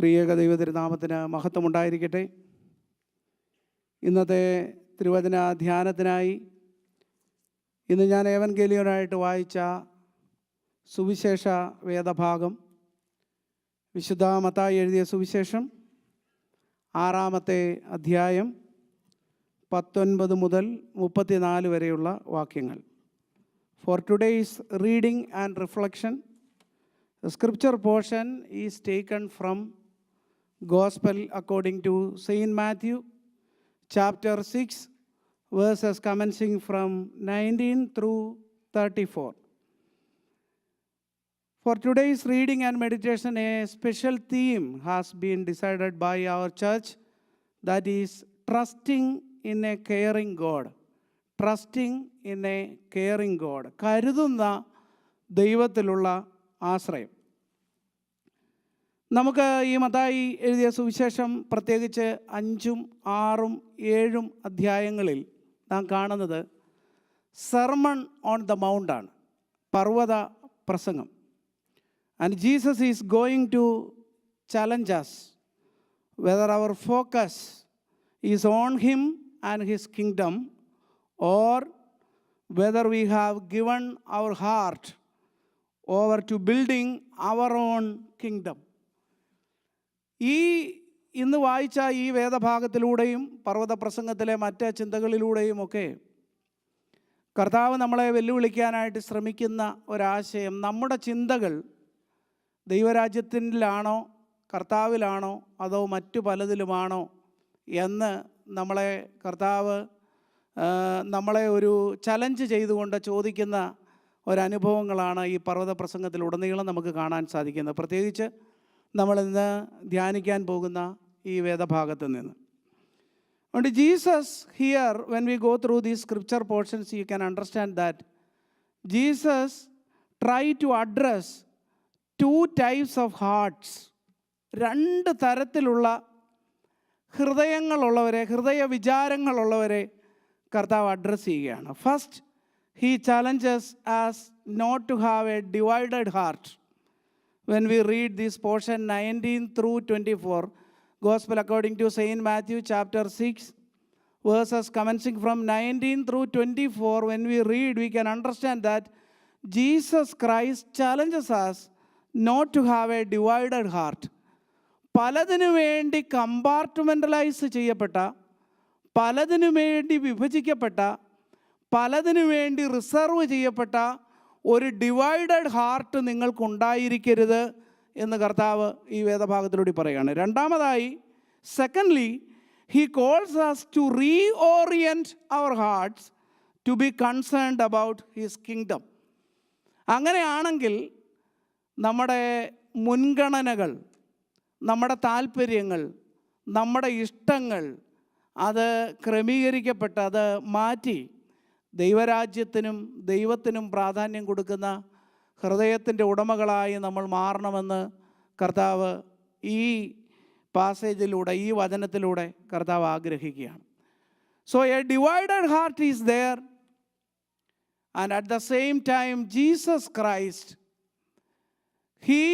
ത്രിയേക ദൈവതിരുനാമത്തിന് മഹത്വമുണ്ടായിരിക്കട്ടെ. ഇന്നത്തെ തിരുവചന ധ്യാനത്തിനായി ഇന്ന് ഞാൻ ഏവൻഗേലിയോനായിട്ട് വായിച്ച സുവിശേഷ വേദഭാഗം വിശുദ്ധ മത്തായി എഴുതിയ സുവിശേഷം 6-ാമത്തെ അധ്യായം 19 മുതൽ 34 വരെയുള്ള വാക്യങ്ങൾ. For today's reading and reflection, the scripture portion is taken from Gospel according to Saint Matthew, chapter 6, verses commencing from 19 through 34. For today's reading and meditation, a special theme has been decided by our church, that is trusting in a caring God. Trusting in a caring God. കരുതുന്ന ദൈവത്തിലുള്ള ആശ്രയം. നമുക്ക് ഈ മത്തായി എഴുതിയ സുവിശേഷം പ്രത്യേകിച്ച് 5, 6, 7 അധ്യായങ്ങളിൽ നാം കാണുന്നത് സെർമൺ ഓൺ ദ മൗണ്ട് ആണ്, പർവ്വത പ്രസംഗം. And Jesus is going to challenge us whether our focus is on Him and His kingdom, or whether we have given our heart over to building our own kingdom. ഇന്ന് വായിച്ച ഈ വേദഭാഗത്തിലൂടെയും പർവ്വത പ്രസംഗത്തിലെ മറ്റ് ചിന്തകളിലൂടെയും ഒക്കെ കർത്താവ് നമ്മളെ വെല്ലുവിളിക്കാനായിട്ട് ശ്രമിക്കുന്ന ഒരാശയം, നമ്മുടെ ചിന്തകൾ ദൈവരാജ്യത്തിലാണോ കർത്താവിലാണോ അതോ മറ്റു പലതിലുമാണോ എന്ന് നമ്മളെ ഒരു ചലഞ്ച് ചെയ്തുകൊണ്ട് ചോദിക്കുന്ന ഒരനുഭവങ്ങളാണ് ഈ പർവ്വത പ്രസംഗത്തിലുടനീളം നമുക്ക് കാണാൻ സാധിക്കുന്നത്. പ്രത്യേകിച്ച് നമ്മളിന്ന് ധ്യാനിക്കാൻ പോകുന്ന ഈ വേദഭാഗത്ത് നിന്ന്. അതുകൊണ്ട് Jesus here, when we go through these scripture portions, you can understand that Jesus try to address 2 types of hearts. 2 തരത്തിലുള്ള ഹൃദയങ്ങളുള്ളവരെ, ഹൃദയ വിചാരങ്ങളുള്ളവരെ കർത്താവ് അഡ്രസ്സ് ചെയ്യുകയാണ്. First, he challenges as not to have a divided heart. When we read this portion 19 through 24, Gospel according to Saint Matthew chapter 6, verses commencing from 19 through 24, when we read, we can understand that Jesus Christ challenges us not to have a divided heart. പലതിനു വേണ്ടി കമ്പാർട്ട്മെൻ്റലൈസ് ചെയ്യപ്പെട്ട, പലതിനു വേണ്ടി വിഭജിക്കപ്പെട്ട, പലതിനു വേണ്ടി reserve ചെയ്യപ്പെട്ട ഒരു divided heart നിങ്ങൾക്കുണ്ടായിരിക്കരുത് എന്ന് കർത്താവ് ഈ വേദഭാഗത്തിലൂടെ പറയുകയാണ്. രണ്ടാമതായി, secondly, he calls us to reorient our hearts to be concerned about his kingdom. അങ്ങനെയാണെങ്കിൽ നമ്മുടെ മുൻഗണനകൾ, നമ്മുടെ താല്പര്യങ്ങൾ, നമ്മുടെ ഇഷ്ടങ്ങൾ അത് ക്രമീകരിക്കപ്പെട്ട് അത് മാറ്റി ദൈവരാജ്യത്തിനും ദൈവത്തിനും പ്രാധാന്യം കൊടുക്കുന്ന ഹൃദയത്തിൻ്റെ ഉടമകളായി നമ്മൾ മാറണമെന്ന് കർത്താവ് ഈ പാസേജിലൂടെ, ഈ വചനത്തിലൂടെ കർത്താവ് ആഗ്രഹിക്കുകയാണ്. So a divided heart is there, and at the same time Jesus Christ, he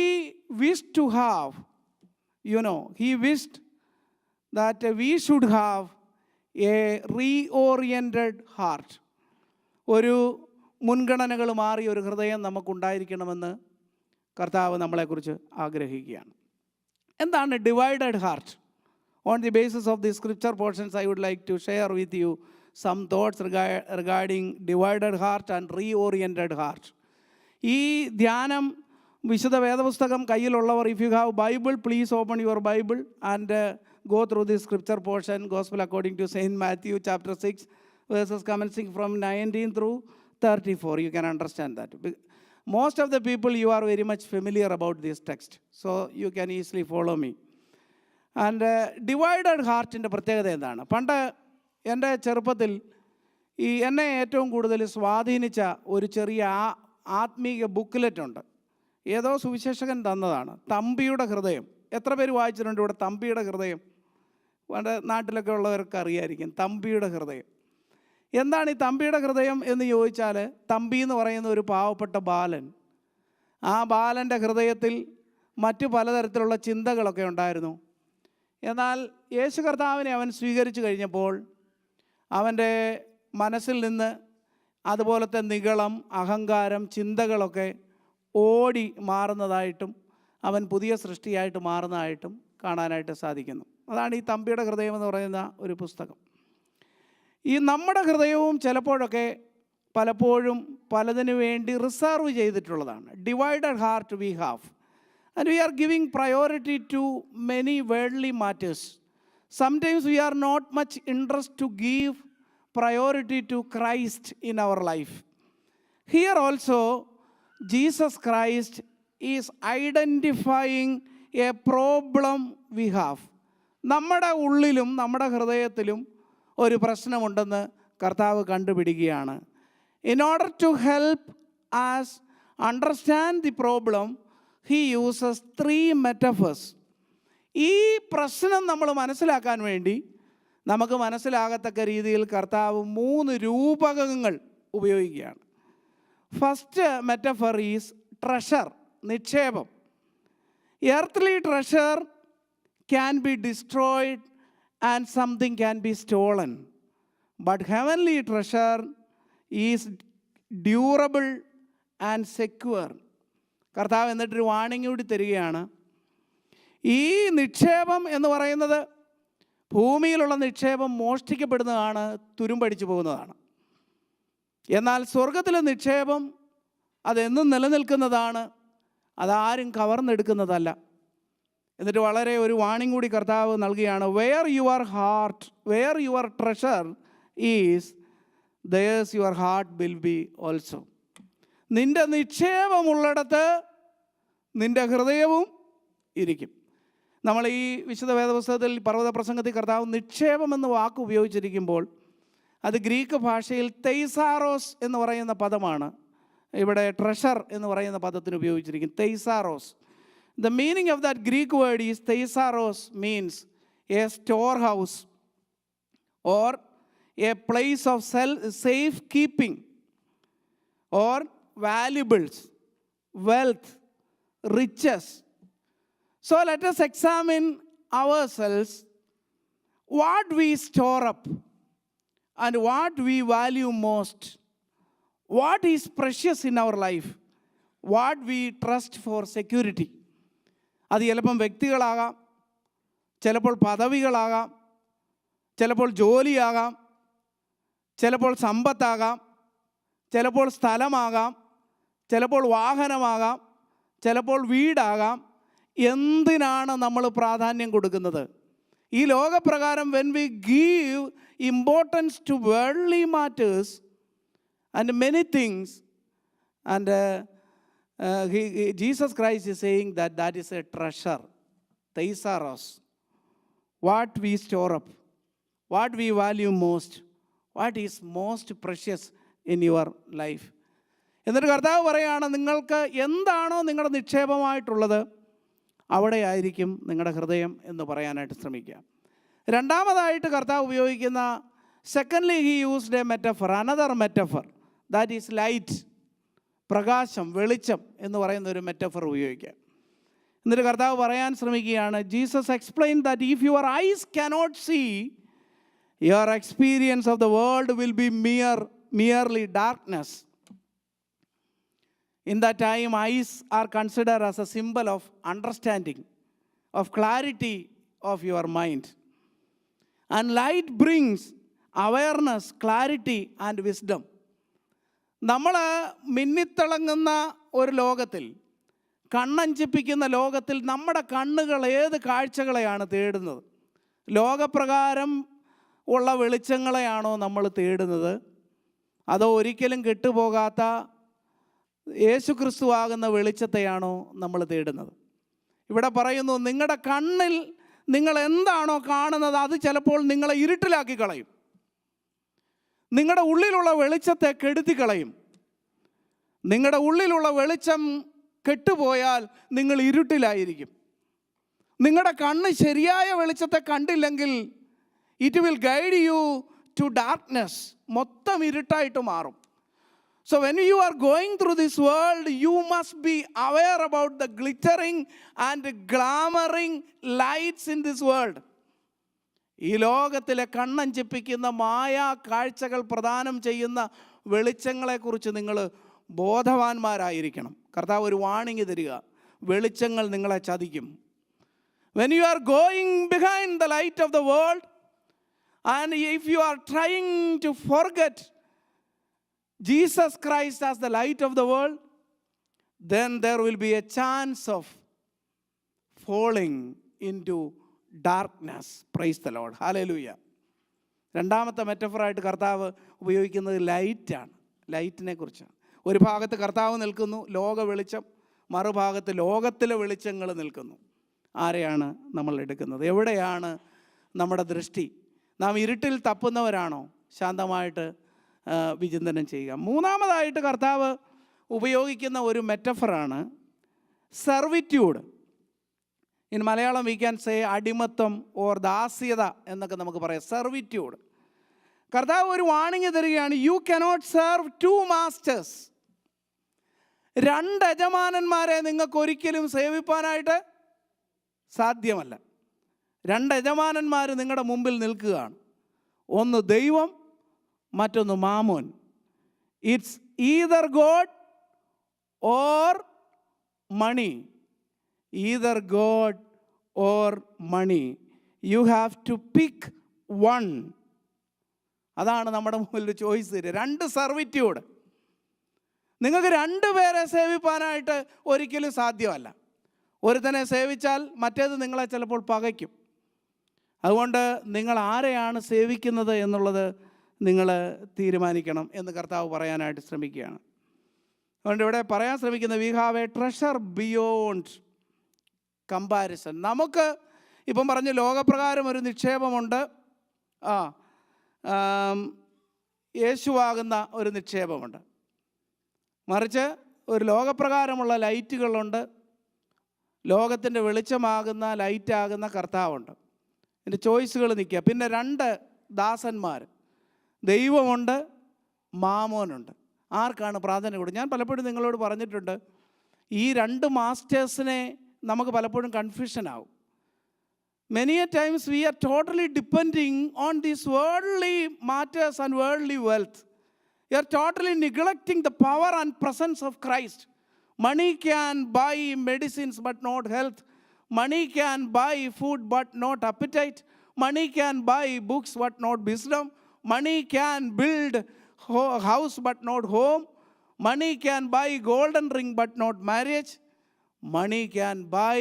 wished to have, he wished that we should have a reoriented heart. ഒരു മുൻഗണനകൾ മാറിയ ഒരു ഹൃദയം നമുക്കുണ്ടായിരിക്കണമെന്ന് കർത്താവ് നമ്മളെക്കുറിച്ച് ആഗ്രഹിക്കുകയാണ്. എന്താണ് divided heart? On the basis of the scripture portions, I would like to share with you some thoughts regarding divided heart and reoriented heart. ഈ ധ്യാനം വിശുദ്ധ വേദപുസ്തകം കയ്യിലുള്ളവർ, if you have Bible, please open your Bible and go through this scripture portion, Gospel according to Saint Matthew chapter 6, verses commencing from 19 through 34. You can understand that. Most of the people, you are very much familiar about this text, so you can easily follow me. And divided heart-ൻ്റെ പ്രത്യേകത എന്താണ്? പണ്ട് എൻ്റെ ചെറുപ്പത്തിൽ എന്നെ ഏറ്റവും കൂടുതൽ സ്വാധീനിച്ച ഒരു ചെറിയ ആത്മീയ ബുക്ക്ലെറ്റ് ഉണ്ട്. ഏതോ സുവിശേഷകൻ തന്നതാണ്. തമ്പിയുടെ ഹൃദയം. എത്ര പേര് വായിച്ചിട്ടുണ്ട് ഇവിടെ തമ്പിയുടെ ഹൃദയം? പണ്ട് നാട്ടിലൊക്കെ ഉള്ളവർക്ക് അറിയായിരിക്കും തമ്പിയുടെ ഹൃദയം. എന്താണ് ഈ തമ്പിയുടെ ഹൃദയം എന്ന് ചോദിച്ചാൽ, തമ്പി എന്ന് പറയുന്ന ഒരു പാവപ്പെട്ട ബാലൻ, ആ ബാലൻ്റെ ഹൃദയത്തിൽ മറ്റു പലതരത്തിലുള്ള ചിന്തകളൊക്കെ ഉണ്ടായിരുന്നു. എന്നാൽ യേശു കർത്താവിനെ അവൻ സ്വീകരിച്ചു കഴിഞ്ഞപ്പോൾ അവൻ്റെ മനസ്സിൽ നിന്ന് അതുപോലത്തെ നിഗളം, അഹങ്കാരം, ചിന്തകളൊക്കെ ഓടി മാറുന്നതായിട്ടും അവൻ പുതിയ സൃഷ്ടിയായിട്ട് മാറുന്നതായിട്ടും കാണാനായിട്ട് സാധിക്കുന്നു. അതാണ് ഈ തമ്പിയുടെ ഹൃദയം എന്ന് പറയുന്ന ഒരു പുസ്തകം. ഈ നമ്മുടെ ഹൃദയവും ചിലപ്പോഴൊക്കെ പലപ്പോഴും പലതിനു വേണ്ടി റിസർവ് ചെയ്തിട്ടുള്ളതാണ്. Divided heart we have and we are giving priority to many worldly matters. Sometimes we are not much interest to give priority to Christ in our life. Here also, Jesus Christ is identifying a problem we have. നമ്മുടെ ഉള്ളിലും നമ്മുടെ ഹൃദയത്തിലും ഒരു പ്രശ്നമുണ്ടെന്ന് കർത്താവ് കണ്ടുപിടിക്കുകയാണ്. In order to help us understand the problem, he uses 3 metaphors. ഈ പ്രശ്നം നമ്മൾ മനസ്സിലാക്കാൻ വേണ്ടി നമുക്ക് മനസ്സിലാകത്തക്ക രീതിയിൽ കർത്താവ് 3 രൂപകങ്ങൾ ഉപയോഗിക്കുകയാണ്. ഫസ്റ്റ് മെറ്റഫർ ഈസ് ട്രഷർ, നിക്ഷേപം. Earth treasure can be destroyed and something can be stolen, but heavenly treasure is durable and secure. കർത്താവ് എന്നിട്ടൊരു വാണിംഗ് കൂടി തരികയാണ്. ഈ നിക്ഷേപം എന്ന് പറയുന്നത് ഭൂമിയിലുള്ള നിക്ഷേപം മോഷ്ടിക്കപ്പെടുന്നതാണ്, തുരുമ്പടിച്ചു പോകുന്നതാണ്. എന്നാൽ സ്വർഗത്തിലെ നിക്ഷേപം അതെന്നും നിലനിൽക്കുന്നതാണ്, അതാരും കവർന്നെടുക്കുന്നതല്ല. എന്നിട്ട് വളരെ ഒരു വാണിംഗ് കൂടി കർത്താവ് നൽകുകയാണ്. Where your heart, where your treasure is, there's your heart will be also. നിൻ്റെ നിക്ഷേപമുള്ളിടത്ത് നിൻ്റെ ഹൃദയവും ഇരിക്കും. നമ്മൾ ഈ വിശുദ്ധ വേദപുസ്തകത്തിൽ പർവ്വത പ്രസംഗത്തിൽ കർത്താവ് നിക്ഷേപം എന്ന വാക്ക് ഉപയോഗിച്ചിരിക്കുമ്പോൾ അത് ഗ്രീക്ക് ഭാഷയിൽ തെയ്സാറോസ് എന്ന് പറയുന്ന പദമാണ് ഇവിടെ ട്രഷർ എന്ന് പറയുന്ന പദത്തിന് ഉപയോഗിച്ചിരിക്കുന്നത്. തെയ്സാറോസ്. The meaning of that Greek word is thesaurus means a storehouse or a place of safe keeping or valuables, wealth, riches. So let us examine ourselves, what we store up and what we value most, what is precious in our life, what we trust for security. അത് ചിലപ്പം വ്യക്തികളാകാം, ചിലപ്പോൾ പദവികളാകാം, ചിലപ്പോൾ ജോലിയാകാം, ചിലപ്പോൾ സമ്പത്താകാം, ചിലപ്പോൾ സ്ഥലമാകാം, ചിലപ്പോൾ വാഹനമാകാം, ചിലപ്പോൾ വീടാകാം. എന്തിനാണ് നമ്മൾ പ്രാധാന്യം കൊടുക്കുന്നത്? ഈ ലോകപ്രകാരം when we give importance to worldly matters and many things, and Jesus Christ is saying that that is a treasure, thesaurus. What we store up, what we value most, what is most precious in your life. എന്നിട്ട് കർത്താവ് പറയുകയാണ്, നിങ്ങൾക്ക് എന്താണോ നിങ്ങളുടെ നിക്ഷേപമായിട്ടുള്ളത് അവിടെ ആയിരിക്കും നിങ്ങളുടെ ഹൃദയം എന്ന് പറയാനായിട്ട് ശ്രമിക്കുക. രണ്ടാമതായിട്ട് കർത്താവ് ഉപയോഗിക്കുന്ന, secondly he used A metaphor, another metaphor, that is light, പ്രകാശം, വെളിച്ചം എന്ന് പറയുന്ന ഒരു മെറ്റഫർ ഉപയോഗിക്കുക. എന്നിട്ട് കർത്താവ് പറയാൻ ശ്രമിക്കുകയാണ്, Jesus explain that if your eyes cannot see, your experience of the world will be merely darkness. In that time, eyes are considered as a symbol of understanding, of clarity of your mind. And light brings awareness, clarity and wisdom. നമ്മൾ മിന്നിത്തിളങ്ങുന്ന ഒരു ലോകത്തിൽ, കണ്ണഞ്ചിപ്പിക്കുന്ന ലോകത്തിൽ നമ്മുടെ കണ്ണുകൾ ഏത് കാഴ്ചകളെയാണ് തേടുന്നത്? ലോകപ്രകാരം ഉള്ള വെളിച്ചങ്ങളെയാണോ നമ്മൾ തേടുന്നത്? അതോ ഒരിക്കലും കെട്ടുപോകാത്ത യേശുക്രിസ്തു ആകുന്ന വെളിച്ചത്തെയാണോ നമ്മൾ തേടുന്നത്? ഇവിടെ പറയുന്നു, നിങ്ങളുടെ കണ്ണിൽ നിങ്ങൾ എന്താണോ കാണുന്നത് അത് ചിലപ്പോൾ നിങ്ങളെ ഇരുട്ടിലാക്കി കളയും. നിങ്ങളുടെ ഉള്ളിലുള്ള വെളിച്ചത്തെ കെടുത്തി കളയും. നിങ്ങളുടെ ഉള്ളിലുള്ള വെളിച്ചം കെട്ടുപോയാൽ നിങ്ങൾ ഇരുട്ടിലായിരിക്കും. നിങ്ങളുടെ കണ്ണ് ശരിയായ വെളിച്ചത്തെ കണ്ടില്ലെങ്കിൽ it will guide you to darkness, മൊത്തം ഇരുട്ടായിട്ട് മാറും. So when you are going through this world, you must be aware about the glittering and glamoring lights in this world. ഈ ലോകത്തിലെ കണ്ണഞ്ചിപ്പിക്കുന്ന മായാ കാഴ്ചകൾ പ്രദാനം ചെയ്യുന്ന വെളിച്ചങ്ങളെക്കുറിച്ച് നിങ്ങൾ ബോധവാന്മാരായിരിക്കണം. കർത്താവ് ഒരു വാണിംഗ് തരിക, വെളിച്ചങ്ങൾ നിങ്ങളെ ചതിക്കും. When you are going behind the light of the world, and if you are trying to forget Jesus Christ as the light of the world, then there will be a chance of falling into darkness. Praise the Lord. Hallelujah. രണ്ടാമത്തെ മെറ്റഫറായിട്ട് കർത്താവ് ഉപയോഗിക്കുന്നത് ലൈറ്റാണ്. ലൈറ്റിനെ കുറിച്ചാണ്. ഒരു ഭാഗത്ത് കർത്താവ് നിൽക്കുന്നു, ലോക വെളിച്ചം, മറുഭാഗത്ത് ലോകത്തിലെ വെളിച്ചങ്ങൾ നിൽക്കുന്നു. ആരെയാണ് നമ്മൾ എടുക്കുന്നത്? എവിടെയാണ് നമ്മുടെ ദൃഷ്ടി? നാം ഇരുട്ടിൽ തപ്പുന്നവരാണോ? ശാന്തമായിട്ട് വിചിന്തനം ചെയ്യുക. മൂന്നാമതായിട്ട് കർത്താവ് ഉപയോഗിക്കുന്ന ഒരു മെറ്റഫറാണ് servitude. In Malayalam we can say അടിമത്തം ഓർ ദാസ്യത എന്നൊക്കെ നമുക്ക് പറയാം. സർവിറ്റ്യൂഡ്. കർത്താവ് ഒരു വാണിംഗ് തരികയാണ്. You cannot serve two masters. രണ്ട് യജമാനന്മാരെ നിങ്ങൾക്ക് ഒരിക്കലും സേവിപ്പാനായിട്ട് സാധ്യമല്ല. രണ്ട് യജമാനന്മാർ നിങ്ങളുടെ മുമ്പിൽ നിൽക്കുകയാണ്. ഒന്ന് ദൈവം, മറ്റൊന്ന് മാമോൻ. It's either God or money. Either God or money. You have to pick one. അതാണ് നമ്മുടെ മുമ്പിൽ ചോയ്സ് തരിക. രണ്ട് സർവിറ്റ്യൂഡ്. നിങ്ങൾക്ക് രണ്ടുപേരെ സേവിപ്പാനായിട്ട് ഒരിക്കലും സാധ്യമല്ല. ഒരുത്തനെ സേവിച്ചാൽ മറ്റേത് നിങ്ങളെ ചിലപ്പോൾ പകയ്ക്കും. അതുകൊണ്ട് നിങ്ങൾ ആരെയാണ് സേവിക്കുന്നത് എന്നുള്ളത് നിങ്ങൾ തീരുമാനിക്കണം എന്ന് കർത്താവ് പറയാനായിട്ട് ശ്രമിക്കുകയാണ്. അതുകൊണ്ട് ഇവിടെ പറയാൻ ശ്രമിക്കുന്നത് we have a treasure beyond comparison. നമുക്ക് ഇപ്പം പറഞ്ഞ് ലോകപ്രകാരം ഒരു നിക്ഷേപമുണ്ട്, യേശുവാകുന്ന ഒരു നിക്ഷേപമുണ്ട്. മറിച്ച് ഒരു ലോകപ്രകാരമുള്ള ലൈറ്റുകളുണ്ട്, ലോകത്തിൻ്റെ വെളിച്ചമാകുന്ന ലൈറ്റാകുന്ന കർത്താവുണ്ട്. എൻ്റെ ചോയ്സുകൾ നിൽക്കുക. പിന്നെ രണ്ട് ദാസന്മാർ, ദൈവമുണ്ട്, മാമോനുണ്ട്. ആർക്കാണ് പ്രാധാന്യം കൊടുക്കുക? ഞാൻ പലപ്പോഴും നിങ്ങളോട് പറഞ്ഞിട്ടുണ്ട്, ഈ രണ്ട് മാസ്റ്റേഴ്സിനെ നമുക്ക് പലപ്പോഴും കൺഫ്യൂഷൻ ആവും. Many a times we are totally depending on these worldly matters and worldly wealth. You are totally neglecting the power and presence of Christ. Money can buy medicines but not health. Money can buy food but not appetite. Money can buy books but not wisdom. Money can build house but not home. Money can buy golden ring but not marriage. Money can buy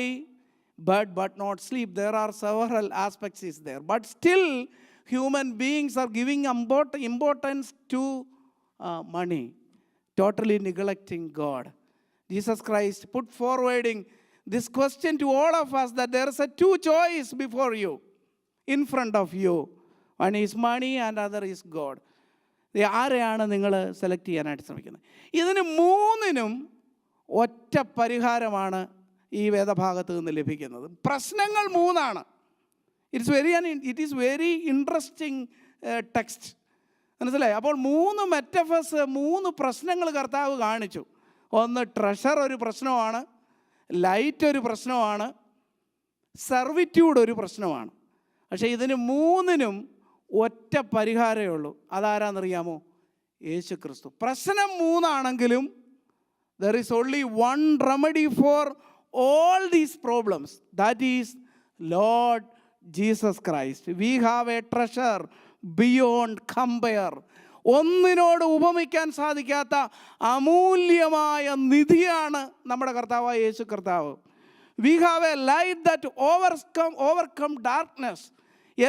bed but not sleep. There are several aspects is there. But still human beings are giving importance to money, totally neglecting God. Jesus Christ put forwarding this question to all of us, that there is a two choice before you, in front of you. One is money and other is God. ആരെയാണ് നിങ്ങൾ select ചെയ്യാനായിട്ട് ശ്രമിക്കുന്നത്? ഇതിന് മൂന്നിനും ഒറ്റ പരിഹാരമാണ് ഈ വേദഭാഗത്ത് നിന്ന് ലഭിക്കുന്നത്. പ്രശ്നങ്ങൾ മൂന്നാണ്. It is very interesting text. മനസ്സിലായി? അപ്പോൾ മൂന്ന് മെറ്റഫേഴ്സ്, മൂന്ന് പ്രശ്നങ്ങൾ കർത്താവ് കാണിച്ചു. ഒന്ന് ട്രഷർ ഒരു പ്രശ്നമാണ്, ലൈറ്റ് ഒരു പ്രശ്നമാണ്, സർവിറ്റ്യൂഡ് ഒരു പ്രശ്നമാണ്. പക്ഷേ ഇതിന് മൂന്നിനും ഒറ്റ പരിഹാരമേ ഉള്ളൂ. അതാരാന്നറിയാമോ? യേശു ക്രിസ്തു. പ്രശ്നം മൂന്നാണെങ്കിലും there is only one remedy for all these problems. That is Lord Jesus Christ. We have a treasure beyond compare. ഒന്നിനോട് ഉപമിക്കാൻ സാധിക്കാത്ത അമൂല്യമായ നിധിയാണ് നമ്മുടെ കർത്താവായ യേശു കർത്താവ്. We have a light that overcome darkness.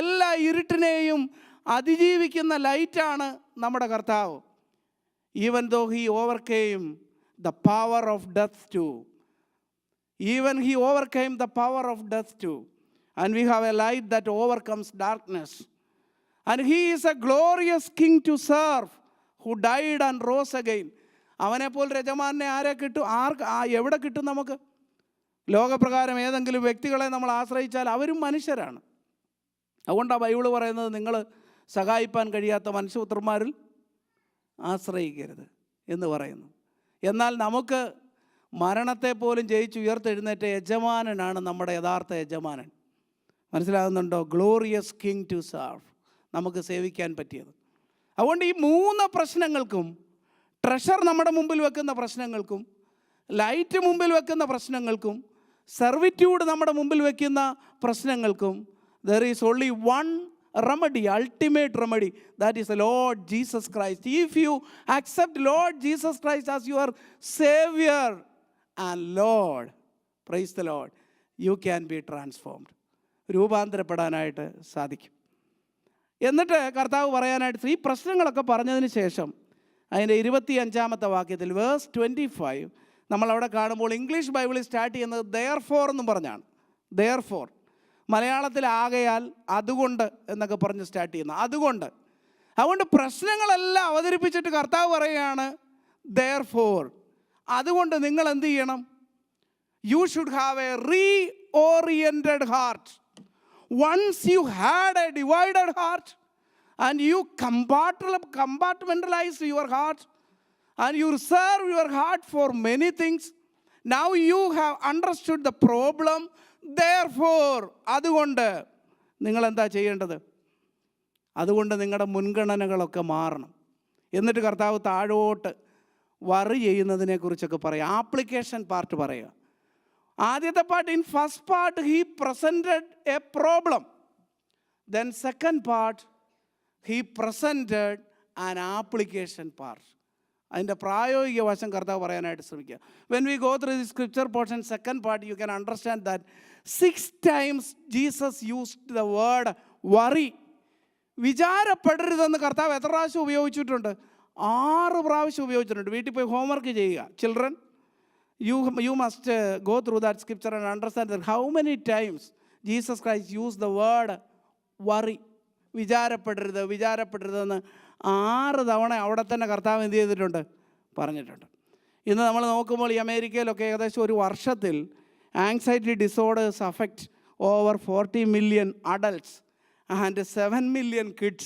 എല്ലാ ഇരുട്ടിനെയും അതിജീവിക്കുന്ന ലൈറ്റാണ് നമ്മുടെ കർത്താവ്. Even though he overcame the power of death too. Even he overcame the power of death too. And we have a light that overcomes darkness. And he is a glorious king to serve, who died and rose again. അവനെപ്പോൾ യജമാനെ ആരെ കിട്ടും? എവിടെ കിട്ടും നമുക്ക്? ലോകപ്രകാരം ഏതെങ്കിലും വ്യക്തികളെ നമ്മൾ ആശ്രയിച്ചാൽ അവരും മനുഷ്യരാണ്. അതുകൊണ്ടാണ് ബൈബിൾ പറയുന്നത്, നിങ്ങൾ സഹായിപ്പാൻ കഴിയാത്ത മനുഷ്യപുത്രന്മാരിൽ ആശ്രയിക്കരുത്. എന്ന് പറയുന്നു. എന്നാൽ നമുക്ക് മരണത്തെ പോലും ജയിച്ചുയർത്തെഴുന്നേറ്റ യജമാനനാണ് നമ്മുടെ യഥാർത്ഥ യജമാനൻ. മനസ്സിലാകുന്നുണ്ടോ? ഗ്ലോറിയസ് കിങ് ടു സർവ്, നമുക്ക് സേവിക്കാൻ പറ്റിയത്. അതുകൊണ്ട് ഈ 3 പ്രശ്നങ്ങൾക്കും, ട്രഷർ നമ്മുടെ മുമ്പിൽ വെക്കുന്ന പ്രശ്നങ്ങൾക്കും, ലൈറ്റ് മുമ്പിൽ വെക്കുന്ന പ്രശ്നങ്ങൾക്കും, സെർവിറ്റ്യൂഡ് നമ്മുടെ മുമ്പിൽ വെക്കുന്ന പ്രശ്നങ്ങൾക്കും, there is only one remedy, ultimate remedy, that is the Lord Jesus Christ. If you accept Lord Jesus Christ as your Savior and Lord, praise the Lord, you can be transformed. രൂപാന്തരപ്പെടാനായിട്ട് സാധിക്കും. എന്നിട്ട് കർത്താവ് പറയാനായിട്ട് ഈ പ്രശ്നങ്ങളൊക്കെ പറഞ്ഞതിന് ശേഷം അതിൻ്റെ 25-ാമത്തെ വാക്യത്തിൽ വേഴ്സ് 25 നമ്മളവിടെ കാണുമ്പോൾ ഇംഗ്ലീഷ് ബൈബിളിൽ സ്റ്റാർട്ട് ചെയ്യുന്നത് therefore എന്നും പറഞ്ഞാണ്. therefore മലയാളത്തിൽ ആകയാൽ, അതുകൊണ്ട് എന്നൊക്കെ പറഞ്ഞ് സ്റ്റാർട്ട് ചെയ്യുന്നത്. അതുകൊണ്ട് പ്രശ്നങ്ങളെല്ലാം അവതരിപ്പിച്ചിട്ട് കർത്താവ് പറയുകയാണ് therefore, അതുകൊണ്ട് നിങ്ങൾ എന്ത് ചെയ്യണം? You should have a reoriented heart. Once you had a divided heart and you compartmentalized your heart and you reserve your heart for many things, now you have understood the problem. Therefore, അതുകൊണ്ട് നിങ്ങൾ എന്താ ചെയ്യേണ്ടത്? അതുകൊണ്ട് നിങ്ങളുടെ മുൻഗണനകളൊക്കെ മാറണം. എന്നിട്ട് കർത്താവ് താഴോട്ട് വറി ചെയ്യുന്നതിനെക്കുറിച്ചൊക്കെ പറയുക. ആപ്ലിക്കേഷൻ പാർട്ട് പറയുക. ആദ്യത്തെ part, in first part he presented a problem. Then second part he presented an application part. അതിൻ്റെ പ്രായോഗിക വശം കർത്താവ് പറയാനായിട്ട് ശ്രമിക്കുക. When we go through the scripture portion, second part, you can understand that 6 times Jesus used the word worry. വിചാരപ്പെടരുതെന്ന് കർത്താവ് എത്ര പ്രാവശ്യം ഉപയോഗിച്ചിട്ടുണ്ട്? 6 പ്രാവശ്യം ഉപയോഗിച്ചിട്ടുണ്ട്. വീട്ടിൽ പോയി ഹോംവർക്ക് ചെയ്യുക. Children, you must go through that scripture and understand that how many times Jesus Christ used the word worry. വിചാരപ്പെടരുതെന്ന് 6 തവണ അവിടെ തന്നെ കർത്താവ് എന്ത് ചെയ്തിട്ടുണ്ട്? പറഞ്ഞിട്ടുണ്ട്. ഇന്ന് നമ്മൾ നോക്കുമ്പോൾ ഈ അമേരിക്കയിലൊക്കെ ഏകദേശം ഒരു വർഷത്തിൽ anxiety disorders affect over 40 million adults and 7 million kids.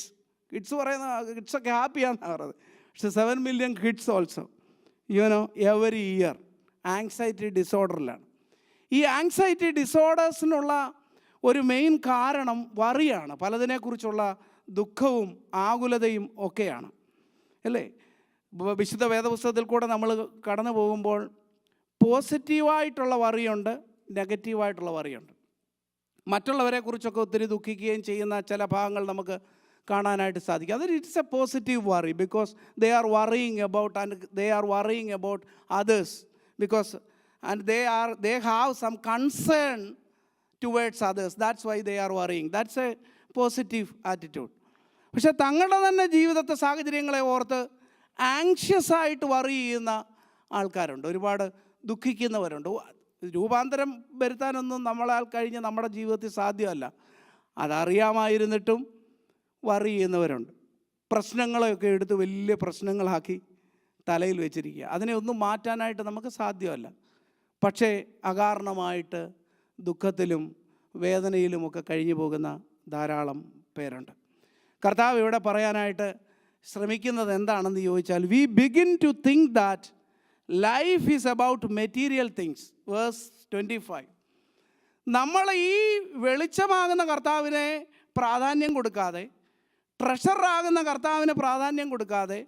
പറയുന്ന കിഡ്സൊക്കെ ഹാപ്പിയാണെന്നാണ് പറയുന്നത്. പക്ഷേ 7 million kids also every year anxiety ഡിസോർഡറിലാണ്. ഈ ആങ്സൈറ്റി ഡിസോർഡേഴ്സിനുള്ള ഒരു മെയിൻ കാരണം വറിയാണ്. പലതിനെക്കുറിച്ചുള്ള ദുഃഖവും ആകുലതയും ഒക്കെയാണ്, അല്ലേ? വിശുദ്ധ വേദപുസ്തകത്തിൽ കൂടെ നമ്മൾ കടന്നു പോകുമ്പോൾ പോസിറ്റീവായിട്ടുള്ള വറിയുണ്ട്, നെഗറ്റീവായിട്ടുള്ള വറിയുണ്ട്. മറ്റുള്ളവരെക്കുറിച്ചൊക്കെ ഒത്തിരി ദുഃഖിക്കുകയും ചെയ്യുന്ന ചില ഭാഗങ്ങൾ നമുക്ക് കാണാനായിട്ട് സാധിക്കും. അത് it's A positive worry, because they are worrying about others, because and they have some concern towards others. That's why they are worrying. That's a positive attitude. പക്ഷെ തങ്ങളുടെ തന്നെ ജീവിതത്തെ സാഹചര്യങ്ങളെ ഓർത്ത് ആങ്ഷ്യസ് ആയിട്ട് വറി ചെയ്യുന്ന ആൾക്കാരുണ്ട്, ഒരുപാട് ദുഃഖിക്കുന്നവരുണ്ട്. രൂപാന്തരം വരുത്താനൊന്നും നമ്മളാൽ കഴിഞ്ഞ് നമ്മുടെ ജീവിതത്തിൽ സാധ്യമല്ല. അതറിയാമായിരുന്നിട്ടും വറി ചെയ്യുന്നവരുണ്ട്. പ്രശ്നങ്ങളെയൊക്കെ എടുത്ത് വലിയ പ്രശ്നങ്ങളാക്കി തലയിൽ വെച്ചിരിക്കുക. അതിനെ ഒന്നും മാറ്റാനായിട്ട് നമുക്ക് സാധ്യമല്ല. പക്ഷേ അകാരണമായിട്ട് ദുഃഖത്തിലും വേദനയിലുമൊക്കെ കഴിഞ്ഞു പോകുന്ന ധാരാളം പേരുണ്ട്. കർത്താവ് ഇവിടെ പറയാനായിട്ട് ശ്രമിക്കുന്നത് എന്താണെന്ന് ചോദിച്ചാൽ, we begin to think that life is about material things. Verse 25. നമ്മൾ ഈ വെളിച്ചമാകുന്ന കർത്താവിനെ പ്രാധാന്യം കൊടുക്കാതെ, ട്രഷറാകുന്ന കർത്താവിന് പ്രാധാന്യം കൊടുക്കാതെ,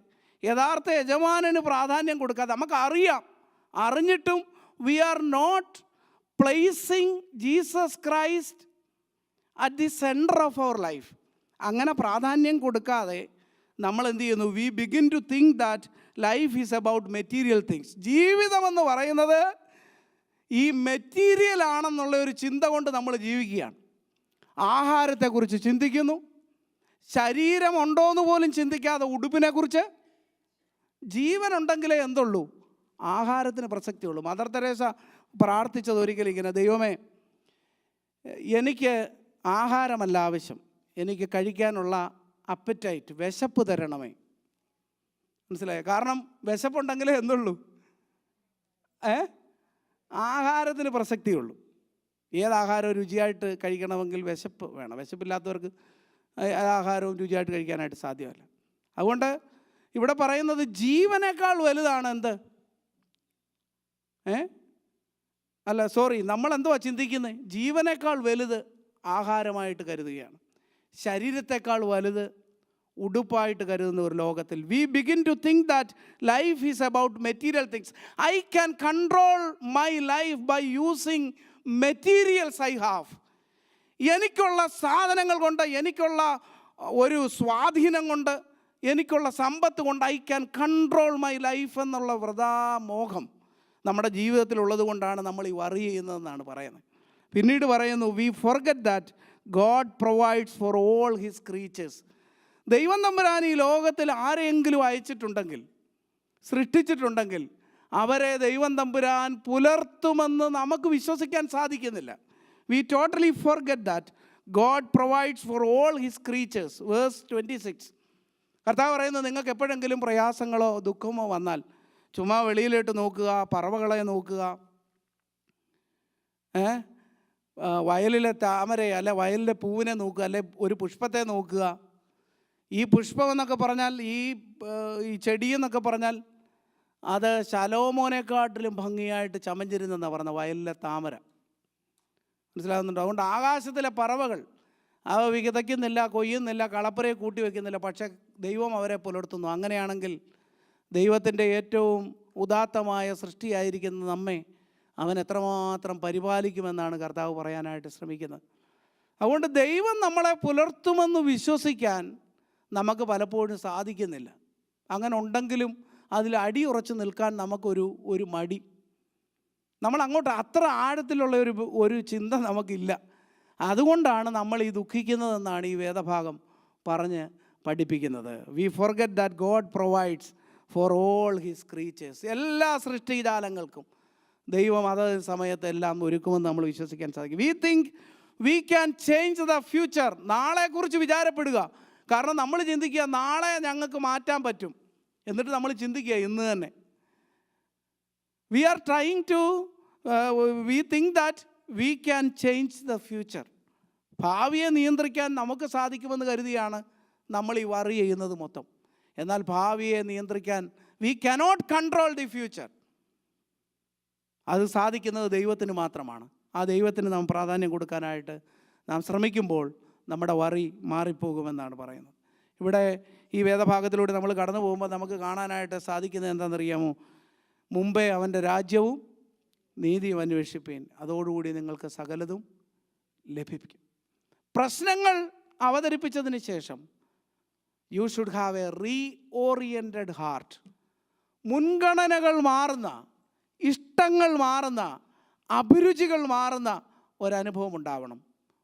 യഥാർത്ഥ യജമാനന് പ്രാധാന്യം കൊടുക്കാതെ, നമുക്കറിയാം, അറിഞ്ഞിട്ടും we are not placing Jesus Christ at the centre of our life. അങ്ങനെ പ്രാധാന്യം കൊടുക്കാതെ നമ്മൾ എന്ത് ചെയ്യുന്നു? We begin to think that life is about material things. ജീവിതമെന്ന് പറയുന്നത് ഈ മെറ്റീരിയൽ ആണെന്നുള്ള ഒരു ചിന്ത കൊണ്ട് നമ്മൾ ജീവിക്കുകയാണ്. ആഹാരത്തെക്കുറിച്ച് ചിന്തിക്കുന്നു, ശരീരമുണ്ടോയെന്ന് പോലും ചിന്തിക്കാതെ ഉടുപ്പിനെക്കുറിച്ച്. ജീവനുണ്ടെങ്കിലേ എന്തുള്ളൂ? ആഹാരത്തിന് പ്രസക്തിയുള്ളൂ. മദർ തെരേസ പ്രാർത്ഥിച്ചത് ഒരിക്കലും ഇങ്ങനെ, ദൈവമേ, എനിക്ക് ആഹാരമല്ല ആവശ്യം, എനിക്ക് കഴിക്കാനുള്ള അപ്പറ്റൈറ്റ്, വിശപ്പ് തരണമേ. മനസ്സിലായോ? കാരണം വിശപ്പുണ്ടെങ്കിലേ എന്തുള്ളൂ? ആഹാരത്തിന് പ്രസക്തിയുള്ളൂ. ഏതാഹാരവും രുചിയായിട്ട് കഴിക്കണമെങ്കിൽ വിശപ്പ് വേണം. വിശപ്പില്ലാത്തവർക്ക് ആഹാരവും രുചിയായിട്ട് കഴിക്കാനായിട്ട് സാധ്യമല്ല. അതുകൊണ്ട് ഇവിടെ പറയുന്നത് ജീവനേക്കാൾ വലുതാണ് എന്ത്? നമ്മളെന്തുവാ ചിന്തിക്കുന്നത്? ജീവനേക്കാൾ വലുത് ആഹാരമായിട്ട് കരുതുകയാണ്. ശരീരത്തെക്കാൾ വലുത് ഉടുപ്പായിട്ട് കരുതുന്ന ഒരു ലോകത്തിൽ we begin to think that life is about material things. I can control my life by using materials I have. എനിക്കുള്ള സാധനങ്ങൾ കൊണ്ട്, എനിക്കുള്ള ഒരു സ്വാധീനം കൊണ്ട്, എനിക്കുള്ള സമ്പത്ത് കൊണ്ട് I can control my life എന്നുള്ള വൃഥാ മോഹം നമ്മുടെ ജീവിതത്തിലുള്ളത് കൊണ്ടാണ് നമ്മൾ ഈ വറി ചെയ്യുന്നതെന്നാണ് പറയുന്നത്. പിന്നീട് പറയുന്നു, we forget that God provides for all his creatures. ദൈവം തമ്പുരാൻ ഈ ലോകത്തിൽ ആരെയെങ്കിലും അയച്ചിട്ടുണ്ടെങ്കിൽ, സൃഷ്ടിച്ചിട്ടുണ്ടെങ്കിൽ, അവരെ ദൈവം തമ്പുരാൻ പുലർത്തുമെന്ന് നമുക്ക് വിശ്വസിക്കാൻ സാധിക്കുന്നില്ല. We totally forget that God provides for all his creatures. Verse 26 കർത്താവ് പറയുന്നത്, നിങ്ങൾക്ക് എപ്പോഴെങ്കിലും പ്രയാസങ്ങളോ ദുഃഖമോ വന്നാൽ ചുമ്മാ വെളിയിലോട്ട് നോക്കുക, പറവകളെ നോക്കുക, വയലിലെ താമരയെ അല്ലെ വയലിലെ പൂവിനെ നോക്കുക, അല്ലെ ഒരു പുഷ്പത്തെ നോക്കുക. ഈ പുഷ്പം എന്നൊക്കെ പറഞ്ഞാൽ, ഈ ചെടി എന്നൊക്കെ പറഞ്ഞാൽ അത് ശലോമോനെക്കാട്ടിലും ഭംഗിയായിട്ട് ചമഞ്ഞിരുന്നെന്നാണ് പറഞ്ഞത്, വയലിലെ താമര. മനസ്സിലാകുന്നുണ്ടോ? അതുകൊണ്ട് ആകാശത്തിലെ പറവകൾ അവ വിതയ്ക്കുന്നില്ല, കൊയ്യുന്നില്ല, കളപ്പുരയെ കൂട്ടി വയ്ക്കുന്നില്ല, പക്ഷേ ദൈവം അവരെ പുലർത്തുന്നു. അങ്ങനെയാണെങ്കിൽ ദൈവത്തിൻ്റെ ഏറ്റവും ഉദാത്തമായ സൃഷ്ടിയായിരിക്കുന്ന നമ്മെ അവൻ എത്രമാത്രം പരിപാലിക്കുമെന്നാണ് കർത്താവ് പറയാനായിട്ട് ശ്രമിക്കുന്നത്. അതുകൊണ്ട് ദൈവം നമ്മളെ പുലർത്തുമെന്ന് വിശ്വസിക്കാൻ നമുക്ക് പലപ്പോഴും സാധിക്കുന്നില്ല. അങ്ങനെ ഉണ്ടെങ്കിലും അതിൽ അടിയുറച്ച് നിൽക്കാൻ നമുക്കൊരു മടി. നമ്മൾ അങ്ങോട്ട് അത്ര ആഴത്തിലുള്ള ഒരു ചിന്ത നമുക്കില്ല. അതുകൊണ്ടാണ് നമ്മൾ ഈ ദുഃഖിക്കുന്നതെന്നാണ് ഈ വേദഭാഗം പറഞ്ഞ് പഠിപ്പിക്കുന്നത്. We forget that God provides for all his creatures. എല്ലാ സൃഷ്ടിജാലങ്ങൾക്കും ദൈവം അതത് സമയത്ത് എല്ലാം ഒരുക്കുമെന്ന് നമ്മൾ വിശ്വസിക്കാൻ സാധിക്കും. We think we can change the future. നാളെക്കുറിച്ച് വിചാരപ്പെടുക. കാരണം നമ്മൾ ചിന്തിക്കുക നാളെ ഞങ്ങൾക്ക് മാറ്റാൻ പറ്റും, എന്നിട്ട് നമ്മൾ ചിന്തിക്കുക ഇന്ന് തന്നെ. we think that we can change the future. ഭാവിയെ നിയന്ത്രിക്കാൻ നമുക്ക് സാധിക്കുമെന്ന് കരുതിയാണ് നമ്മൾ ഈ വറി ചെയ്യുന്നത് മൊത്തം. എന്നാൽ ഭാവിയെ നിയന്ത്രിക്കാൻ we cannot control the future. അത് സാധിക്കുന്നത് ദൈവത്തിന് മാത്രമാണ്. ആ ദൈവത്തിന് നാം പ്രാധാന്യം കൊടുക്കാനായിട്ട് നാം ശ്രമിക്കുമ്പോൾ നമ്മുടെ വറി മാറിപ്പോകുമെന്നാണ് പറയുന്നത്. ഇവിടെ ഈ വേദഭാഗത്തിലൂടെ നമ്മൾ കടന്നു പോകുമ്പോൾ നമുക്ക് കാണാനായിട്ട് സാധിക്കുന്നത് എന്താണെന്നറിയാമോ? മുമ്പേ അവൻ്റെ രാജ്യവും നീതിയും അന്വേഷിപ്പീൻ, അതോടുകൂടി നിങ്ങൾക്ക് സകലതും ലഭിക്കും. പ്രശ്നങ്ങൾ അവതരിപ്പിച്ചതിന് ശേഷം you should have a reoriented heart. മുൻഗണനകൾ മാറുന്ന, ഇഷ്ടങ്ങൾ മാറുന്ന, അഭിരുചികൾ മാറുന്ന ഒരനുഭവം ഉണ്ടാവണം.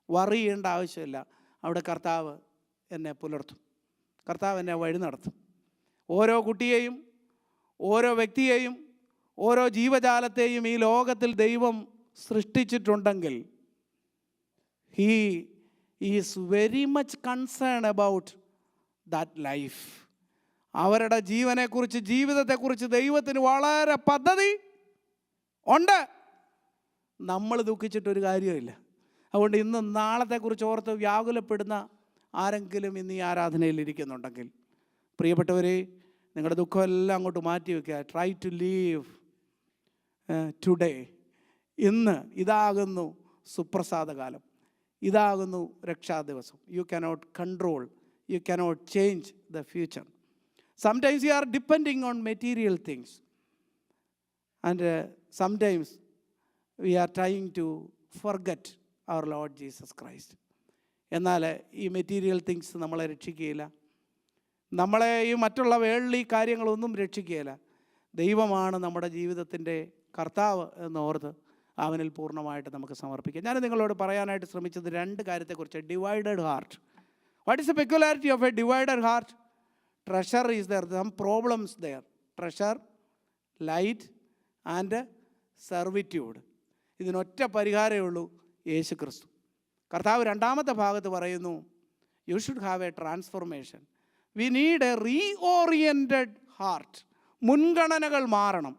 വറി ചെയ്യേണ്ട ആവശ്യമില്ല. അവിടെ കർത്താവ് എന്നെ പുലർത്തും, കർത്താവ് എന്നെ വഴി നടത്തും. ഓരോ കുട്ടിയെയും, ഓരോ വ്യക്തിയെയും, ഓരോ ജീവജാലത്തെയും ഈ ലോകത്തിൽ ദൈവം സൃഷ്ടിച്ചിട്ടുണ്ടെങ്കിൽ he is very much concern about that life. അവരുടെ ജീവനെക്കുറിച്ച്, ജീവിതത്തെക്കുറിച്ച് ദൈവത്തിന് വളരെ പദ്ധതി ഉണ്ട്. നമ്മൾ ദുഃഖിച്ചിട്ടൊരു കാര്യമില്ല. അതുകൊണ്ട് ഇന്ന് നാളത്തെക്കുറിച്ച് ഓർത്ത് വ്യാകുലപ്പെടുന്ന ആരെങ്കിലും ഇന്ന് ഈ ആരാധനയിൽ ഇരിക്കുന്നുണ്ടെങ്കിൽ, പ്രിയപ്പെട്ടവരെ, നിങ്ങളുടെ ദുഃഖമെല്ലാം അങ്ങോട്ട് മാറ്റി വയ്ക്കുക. Try to live today. ഇന്ന് ഇതാകുന്നു സുപ്രസാദകാലം, ഇതാകുന്നു രക്ഷാദിവസം. You cannot control, you cannot change the future. Sometimes you are depending on material things and sometimes we are trying to forget our Lord Jesus Christ. എന്നാൽ ഈ മെറ്റീരിയൽ തിങ്സ് നമ്മളെ രക്ഷിക്കുകയില്ല, നമ്മളെ ഈ മറ്റുള്ള വേൾഡ്ലി കാര്യങ്ങളൊന്നും രക്ഷിക്കുകയില്ല. ദൈവമാണ് നമ്മുടെ ജീവിതത്തിൻ്റെ കർത്താവ് എന്നോർത്ത് അവനിൽ പൂർണ്ണമായിട്ട് നമുക്ക് സമർപ്പിക്കാം. ഞാൻ നിങ്ങളോട് പറയാനായിട്ട് ശ്രമിച്ചത് രണ്ട് കാര്യത്തെക്കുറിച്ച്. Divided heart. What is the peculiarity of a divided heart? Treasure is there, some problems there. Treasure, light and servitude. ഇതിനൊറ്റ പരിഹാരമേ ഉള്ളൂ, യേശു ക്രിസ്തു. കർത്താവ് രണ്ടാമത്തെ ഭാഗത്ത് പറയുന്നു, you should have a transformation. We need a reoriented heart. മുൻഗണനകൾ മാറണം.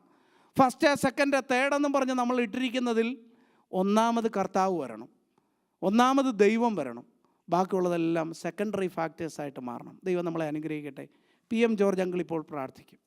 ഫസ്റ്റ്, സെക്കൻഡ്, തേർഡ് എന്നും പറഞ്ഞ് നമ്മൾ ഇട്ടിരിക്കുന്നതിൽ ഒന്നാമത് കർത്താവ് വരണം, ഒന്നാമത് ദൈവം വരണം. ബാക്കിയുള്ളതെല്ലാം സെക്കൻഡറി ഫാക്ടേഴ്സായിട്ട് മാറണം. ദൈവം നമ്മളെ അനുഗ്രഹിക്കട്ടെ. പി എം ജോർജ് അങ്കിൾ ഇപ്പോൾ പ്രാർത്ഥിക്കും.